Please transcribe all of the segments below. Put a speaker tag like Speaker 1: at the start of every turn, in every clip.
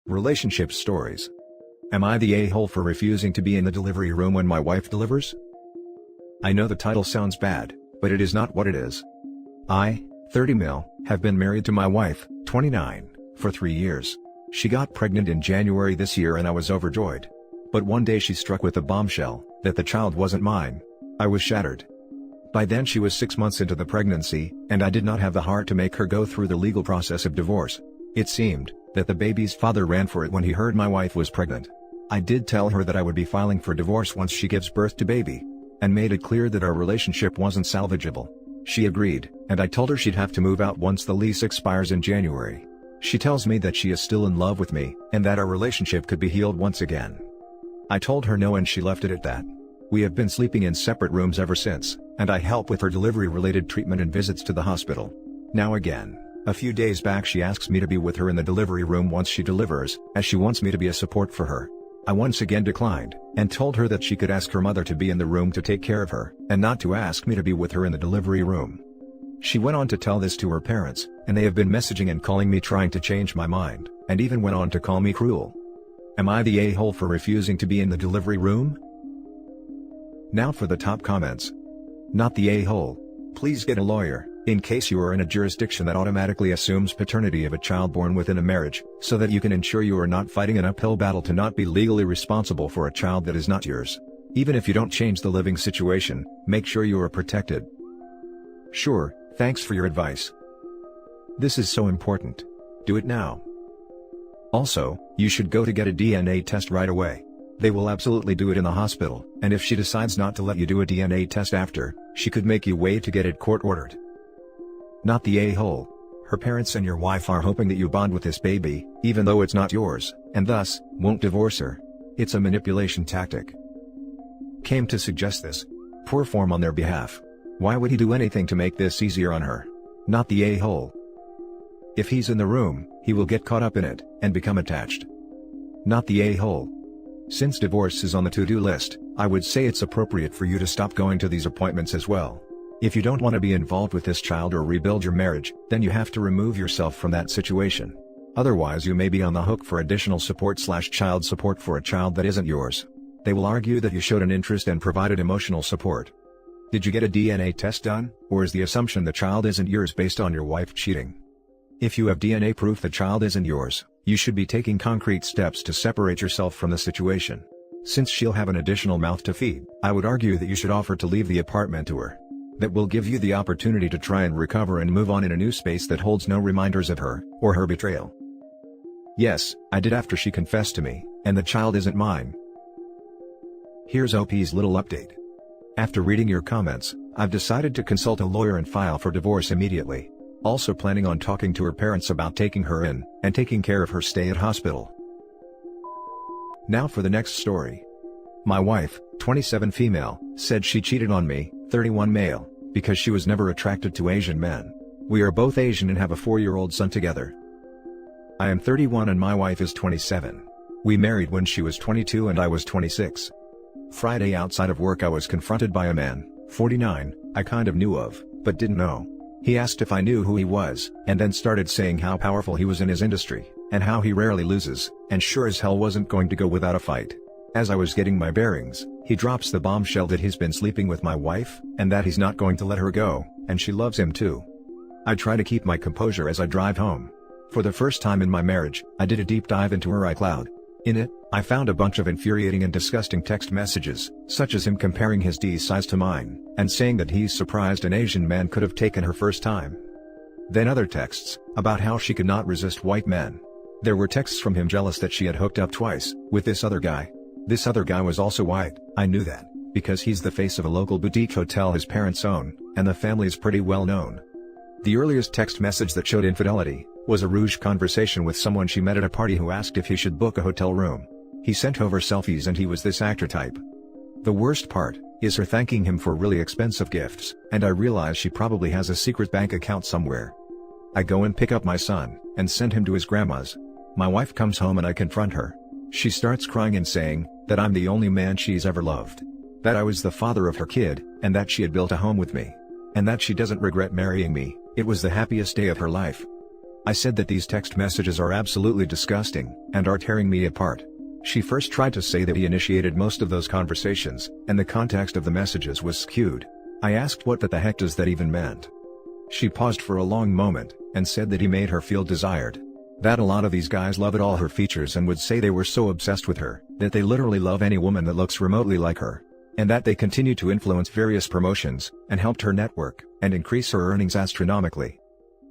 Speaker 1: Relationship stories. Am I the a-hole for refusing to be in the delivery room when my wife delivers? I know the title sounds bad, but it is not what it is. I, 30 mil, have been married to my wife, 29, for 3 years. She got pregnant in January this year and I was overjoyed. But one day she struck with a bombshell, that the child wasn't mine. I was shattered. By then she was 6 months into the pregnancy, and I did not have the heart to make her go through the legal process of divorce. It seemed that the baby's father ran for it when he heard my wife was pregnant. I did tell her that I would be filing for divorce once she gives birth to baby, and made it clear that our relationship wasn't salvageable. She agreed, and I told her she'd have to move out once the lease expires in January. She tells me that she is still in love with me, and that our relationship could be healed once again. I told her no and she left it at that. We have been sleeping in separate rooms ever since, and I help with her delivery-related treatment and visits to the hospital. Now again, a few days back she asks me to be with her in the delivery room once she delivers, as she wants me to be a support for her. I once again declined, and told her that she could ask her mother to be in the room to take care of her, and not to ask me to be with her in the delivery room. She went on to tell this to her parents, and they have been messaging and calling me trying to change my mind, and even went on to call me cruel. Am I the a-hole for refusing to be in the delivery room? Now for the top comments. Not the a-hole. Please get a lawyer, in case you are in a jurisdiction that automatically assumes paternity of a child born within a marriage, so that you can ensure you are not fighting an uphill battle to not be legally responsible for a child that is not yours. Even if you don't change the living situation, make sure you are protected. Sure, thanks for your advice. This is so important. Do it now. Also, you should go to get a DNA test right away. They will absolutely do it in the hospital, and if she decides not to let you do a DNA test after, she could make you wait to get it court-ordered. Not the a-hole. Her parents and your wife are hoping that you bond with this baby, even though it's not yours, and thus, won't divorce her. It's a manipulation tactic. Came to suggest this. Poor form on their behalf. Why would he do anything to make this easier on her? Not the a-hole. If he's in the room, he will get caught up in it, and become attached. Not the a-hole. Since divorce is on the to-do list, I would say it's appropriate for you to stop going to these appointments as well. If you don't want to be involved with this child or rebuild your marriage, then you have to remove yourself from that situation. Otherwise you may be on the hook for additional support/child support for a child that isn't yours. They will argue that you showed an interest and provided emotional support. Did you get a DNA test done, or is the assumption the child isn't yours based on your wife cheating? If you have DNA proof the child isn't yours, you should be taking concrete steps to separate yourself from the situation. Since she'll have an additional mouth to feed, I would argue that you should offer to leave the apartment to her. That will give you the opportunity to try and recover and move on in a new space that holds no reminders of her, or her betrayal. Yes, I did after she confessed to me, and the child isn't mine. Here's OP's little update. After reading your comments, I've decided to consult a lawyer and file for divorce immediately. Also planning on talking to her parents about taking her in, and taking care of her stay at hospital. Now for the next story. My wife, 27 female, said she cheated on me, 31 male, because she was never attracted to Asian men. We are both Asian and have a 4-year-old son together. I am 31 and my wife is 27. We married when she was 22 and I was 26. Friday outside of work I was confronted by a man, 49, I kind of knew of, but didn't know. He asked if I knew who he was, and then started saying how powerful he was in his industry, and how he rarely loses, and sure as hell wasn't going to go without a fight. As I was getting my bearings, he drops the bombshell that he's been sleeping with my wife, and that he's not going to let her go, and she loves him too. I try to keep my composure as I drive home. For the first time in my marriage, I did a deep dive into her iCloud. In it, I found a bunch of infuriating and disgusting text messages, such as him comparing his D size to mine, and saying that he's surprised an Asian man could have taken her first time. Then other texts, about how she could not resist white men. There were texts from him jealous that she had hooked up twice, with this other guy. This other guy was also white, I knew that, because he's the face of a local boutique hotel his parents own, and the family is pretty well known. The earliest text message that showed infidelity was a Rouge conversation with someone she met at a party who asked if he should book a hotel room. He sent over selfies and he was this actor type. The worst part is her thanking him for really expensive gifts, and I realize she probably has a secret bank account somewhere. I go and pick up my son, and send him to his grandma's. My wife comes home and I confront her. She starts crying and saying that I'm the only man she's ever loved. That I was the father of her kid, and that she had built a home with me. And that she doesn't regret marrying me, it was the happiest day of her life. I said that these text messages are absolutely disgusting, and are tearing me apart. She first tried to say that he initiated most of those conversations, and the context of the messages was skewed. I asked what the heck does that even meant. She paused for a long moment, and said that he made her feel desired. That a lot of these guys love all her features and would say they were so obsessed with her, that they literally love any woman that looks remotely like her. And that they continue to influence various promotions, and helped her network, and increase her earnings astronomically.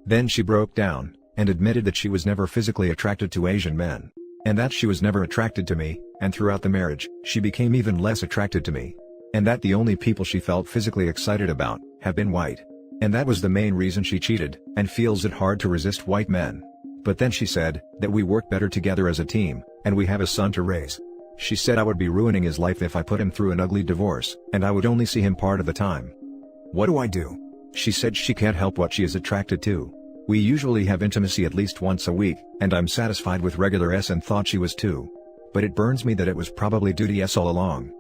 Speaker 1: Then she broke down, and admitted that she was never physically attracted to Asian men. And that she was never attracted to me, and throughout the marriage, she became even less attracted to me. And that the only people she felt physically excited about, have been white. And that was the main reason she cheated, and feels it hard to resist white men. But then she said, that we work better together as a team, and we have a son to raise. She said I would be ruining his life if I put him through an ugly divorce, and I would only see him part of the time. What do I do? She said she can't help what she is attracted to. We usually have intimacy at least once a week, and I'm satisfied with regular S and thought she was too. But it burns me that it was probably due to S all along.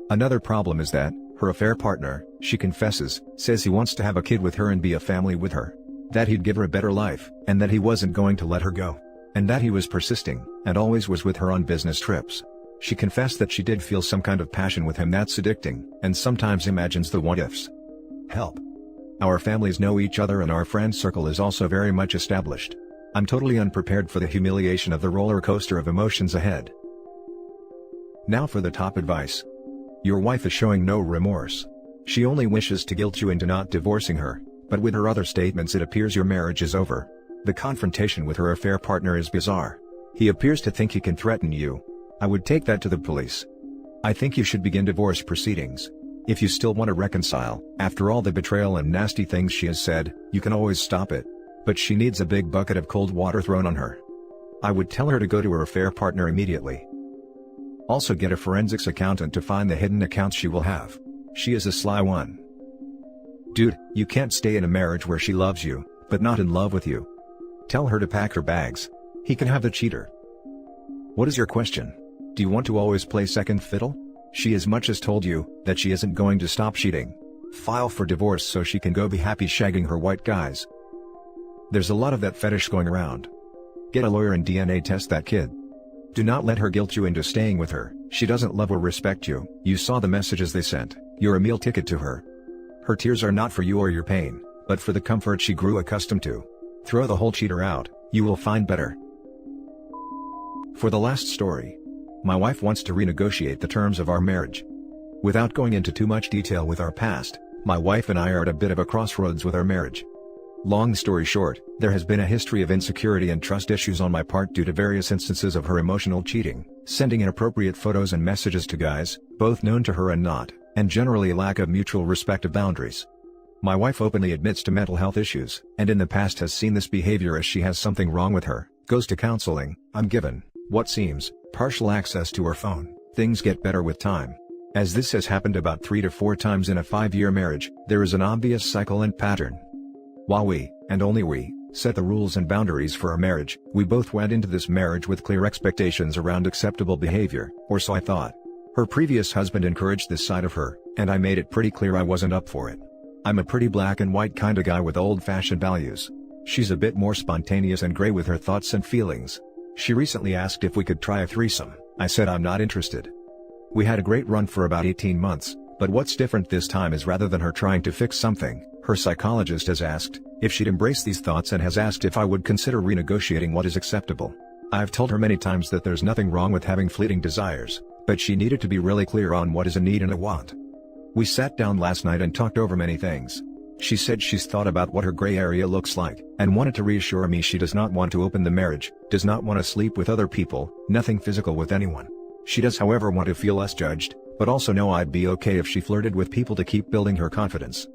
Speaker 1: Another problem is that, her affair partner, she confesses, says he wants to have a kid with her and be a family with her. That he'd give her a better life, and that he wasn't going to let her go. And that he was persisting, and always was with her on business trips. She confessed that she did feel some kind of passion with him that's addicting, and sometimes imagines the what-ifs. Help. Our families know each other and our friend circle is also very much established. I'm totally unprepared for the humiliation of the roller coaster of emotions ahead. Now for the top advice. Your wife is showing no remorse. She only wishes to guilt you into not divorcing her, but with her other statements it appears your marriage is over. The confrontation with her affair partner is bizarre. He appears to think he can threaten you. I would take that to the police. I think you should begin divorce proceedings. If you still want to reconcile, after all the betrayal and nasty things she has said, you can always stop it. But she needs a big bucket of cold water thrown on her. I would tell her to go to her affair partner immediately. Also get a forensics accountant to find the hidden accounts she will have. She is a sly one. Dude, you can't stay in a marriage where she loves you, but not in love with you. Tell her to pack her bags. He can have the cheater. What is your question? Do you want to always play second fiddle? She as much as told you, that she isn't going to stop cheating. File for divorce so she can go be happy shagging her white guys. There's a lot of that fetish going around. Get a lawyer and DNA test that kid. Do not let her guilt you into staying with her. She doesn't love or respect you. You saw the messages they sent. You're a meal ticket to her. Her tears are not for you or your pain, but for the comfort she grew accustomed to. Throw the whole cheater out, you will find better. For the last story. My wife wants to renegotiate the terms of our marriage. Without going into too much detail with our past, my wife and I are at a bit of a crossroads with our marriage. Long story short, there has been a history of insecurity and trust issues on my part due to various instances of her emotional cheating, sending inappropriate photos and messages to guys, both known to her and not, and generally a lack of mutual respect of boundaries. My wife openly admits to mental health issues, and in the past has seen this behavior as she has something wrong with her, goes to counseling. I'm given what seems partial access to her phone. Things get better with time. As this has happened about 3 to 4 times in a 5-year marriage, there is an obvious cycle and pattern. While we, and only we, set the rules and boundaries for our marriage, we both went into this marriage with clear expectations around acceptable behavior, or so I thought. Her previous husband encouraged this side of her, and I made it pretty clear I wasn't up for it. I'm a pretty black and white kind of guy with old-fashioned values. She's a bit more spontaneous and gray with her thoughts and feelings. She recently asked if we could try a threesome. I said I'm not interested. We had a great run for about 18 months, but what's different this time is rather than her trying to fix something, her psychologist has asked if she'd embrace these thoughts and has asked if I would consider renegotiating what is acceptable. I've told her many times that there's nothing wrong with having fleeting desires, but she needed to be really clear on what is a need and a want. We sat down last night and talked over many things. She said she's thought about what her gray area looks like, and wanted to reassure me she does not want to open the marriage, does not want to sleep with other people, nothing physical with anyone. She does however want to feel less judged, but also know I'd be okay if she flirted with people to keep building her confidence.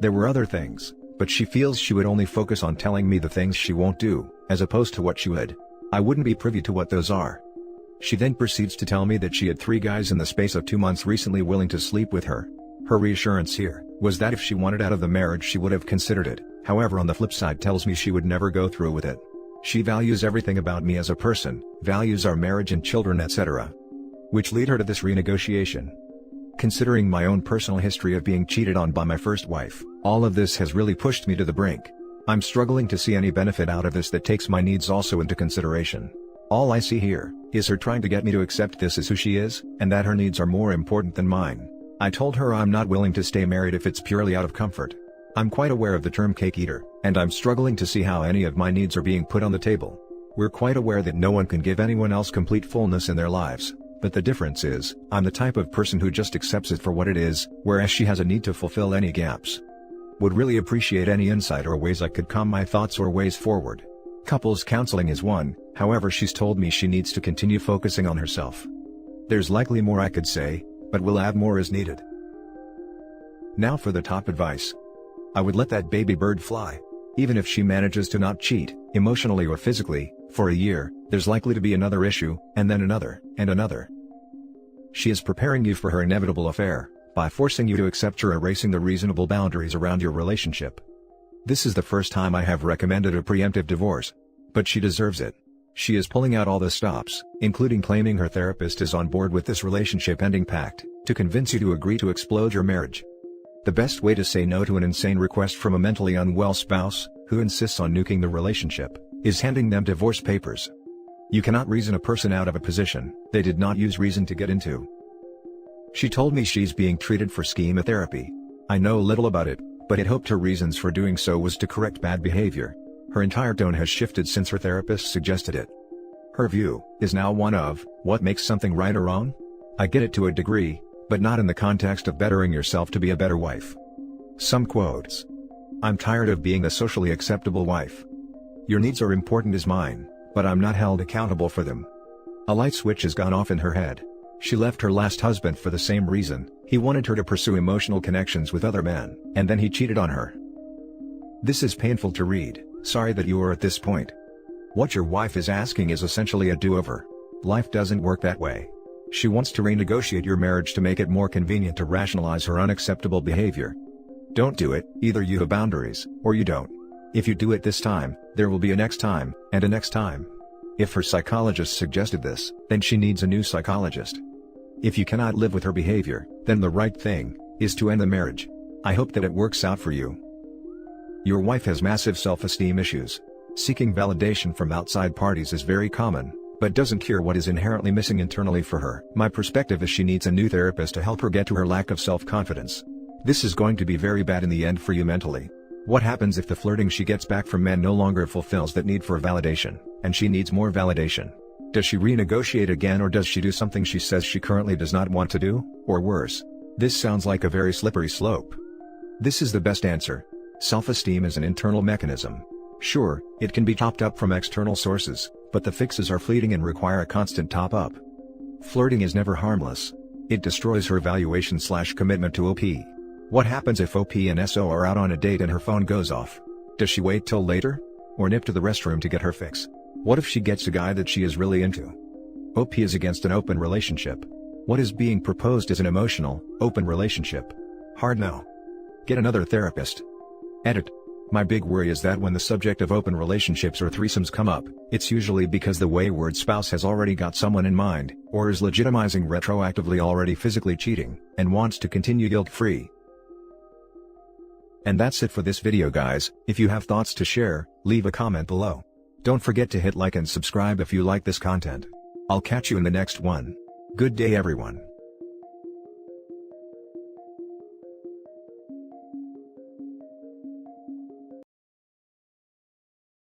Speaker 1: There were other things, but she feels she would only focus on telling me the things she won't do, as opposed to what she would. I wouldn't be privy to what those are. She then proceeds to tell me that she had 3 guys in the space of 2 months recently willing to sleep with her. Her reassurance here was that if she wanted out of the marriage she would have considered it, however on the flip side tells me she would never go through with it. She values everything about me as a person, values our marriage and children etc. Which lead her to this renegotiation. Considering my own personal history of being cheated on by my first wife, all of this has really pushed me to the brink. I'm struggling to see any benefit out of this that takes my needs also into consideration. All I see here is her trying to get me to accept this is who she is, and that her needs are more important than mine. I told her I'm not willing to stay married if it's purely out of comfort. I'm quite aware of the term cake eater, and I'm struggling to see how any of my needs are being put on the table. We're quite aware that no one can give anyone else complete fullness in their lives, but the difference is, I'm the type of person who just accepts it for what it is, whereas she has a need to fulfill any gaps. Would really appreciate any insight or ways I could calm my thoughts or ways forward. Couples counseling is one, however she's told me she needs to continue focusing on herself. There's likely more I could say, but we'll add more as needed. Now for the top advice. I would let that baby bird fly. Even if she manages to not cheat, emotionally or physically, for a year, there's likely to be another issue, and then another, and another. She is preparing you for her inevitable affair, by forcing you to accept her erasing the reasonable boundaries around your relationship. This is the first time I have recommended a preemptive divorce. But she deserves it. She is pulling out all the stops, including claiming her therapist is on board with this relationship-ending pact, to convince you to agree to explode your marriage. The best way to say no to an insane request from a mentally unwell spouse, who insists on nuking the relationship, is handing them divorce papers. You cannot reason a person out of a position they did not use reason to get into. She told me she's being treated for schema therapy. I know little about it, but had hoped her reasons for doing so was to correct bad behavior. Her entire tone has shifted since her therapist suggested it. Her view is now one of, what makes something right or wrong? I get it to a degree, but not in the context of bettering yourself to be a better wife. Some quotes. I'm tired of being a socially acceptable wife. Your needs are important as mine, but I'm not held accountable for them. A light switch has gone off in her head. She left her last husband for the same reason. He wanted her to pursue emotional connections with other men, and then he cheated on her. This is painful to read. Sorry that you are at this point. What your wife is asking is essentially a do-over. Life doesn't work that way. She wants to renegotiate your marriage to make it more convenient to rationalize her unacceptable behavior. Don't do it. Either you have boundaries, or you don't. If you do it this time, there will be a next time, and a next time. If her psychologist suggested this, then she needs a new psychologist. If you cannot live with her behavior, then the right thing is to end the marriage. I hope that it works out for you. Your wife has massive self-esteem issues. Seeking validation from outside parties is very common, but doesn't cure what is inherently missing internally for her. My perspective is she needs a new therapist to help her get to her lack of self-confidence. This is going to be very bad in the end for you mentally. What happens if the flirting she gets back from men no longer fulfills that need for validation, and she needs more validation? Does she renegotiate again, or does she do something she says she currently does not want to do, or worse? This sounds like a very slippery slope. This is the best answer. Self-esteem is an internal mechanism. Sure, it can be topped up from external sources, but the fixes are fleeting and require a constant top-up. Flirting is never harmless. It destroys her valuation/commitment to OP. What happens if OP and SO are out on a date and her phone goes off? Does she wait till later? Or nip to the restroom to get her fix? What if she gets a guy that she is really into? OP is against an open relationship. What is being proposed is an emotional, open relationship. Hard no. Get another therapist. Edit. My big worry is that when the subject of open relationships or threesomes come up, it's usually because the wayward spouse has already got someone in mind, or is legitimizing retroactively already physically cheating, and wants to continue guilt-free. And that's it for this video, guys. If you have thoughts to share, leave a comment below. Don't forget to hit like and subscribe if you like this content. I'll catch you in the next one. Good day, everyone.